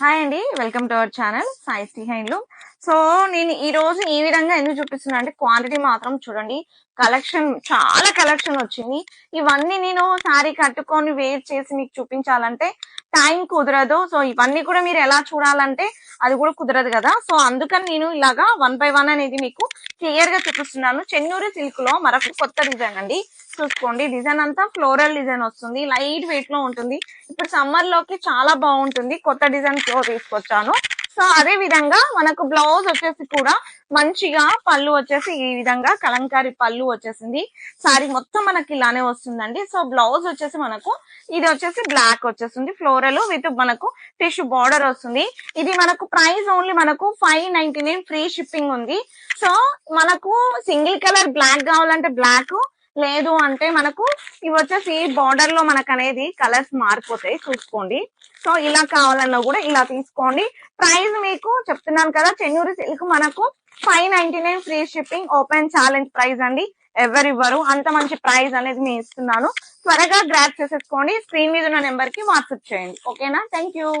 Hi అండి, welcome to our channel Sai Shri handloom. So నేను ఈ రోజు ఈ విధంగా ఎందుకు చూపిస్తున్నా అంటే క్వాంటిటీ మాత్రం చూడండి, కలెక్షన్ చాలా కలెక్షన్ వచ్చింది. ఇవన్నీ నేను శారీ కట్టుకొని వేర్ చేసి మీకు చూపించాలంటే టైం కుదరదు. సో ఇవన్నీ కూడా మీరు ఎలా చూడాలంటే అది కూడా కుదరదు కదా. సో అందుకని నేను ఇలాగా 1 by 1 అనేది మీకు క్లియర్ గా చూపిస్తున్నాను. చెన్నూరు సిల్క్ లో మరొక కొత్త డిజైన్ అండి. చూసుకోండి, డిజైన్ అంతా ఫ్లోరల్ డిజైన్ వస్తుంది, లైట్ వెయిట్ లో ఉంటుంది. ఇప్పుడు సమ్మర్ లోకి చాలా బాగుంటుంది. కొత్త డిజైన్ తో తీసుకొచ్చాను. సో అదే విధంగా మనకు బ్లౌజ్ వచ్చేసి కూడా మంచిగా పళ్ళు వచ్చేసి ఈ విధంగా కలంకారీ పళ్ళు వచ్చేసింది. సారీ మొత్తం మనకి ఇలానే వస్తుందండి. సో బ్లౌజ్ వచ్చేసి మనకు ఇది వచ్చేసి బ్లాక్ వచ్చేస్తుంది, ఫ్లోరల్ విత్ మనకు టిష్యూ బార్డర్ వస్తుంది. ఇది మనకు ప్రైస్ ఓన్లీ మనకు 599 ఫ్రీ షిప్పింగ్ ఉంది. సో మనకు సింగిల్ కలర్ బ్లాక్ కావాలంటే బ్లాక్, లేదు అంటే మనకు ఇవి వచ్చేసి బార్డర్ లో మనకు అనేది కలర్స్ మారిపోతాయి. చూసుకోండి. సో ఇలా కావాలన్నా కూడా ఇలా తీసుకోండి. ప్రైస్ మీకు చెప్తున్నాను కదా, చెన్నూరు సిల్క్ మనకు 599 free shipping, open challenge price అండి. ఎవరివ్వరు అంత మంచి ప్రైస్ అనేది నేను ఇస్తున్నాను. త్వరగా గ్రాప్ చేసేసుకోండి. స్క్రీన్ మీద ఉన్న నెంబర్ కి వాట్సాప్ చేయండి. ఓకేనా? Thank you.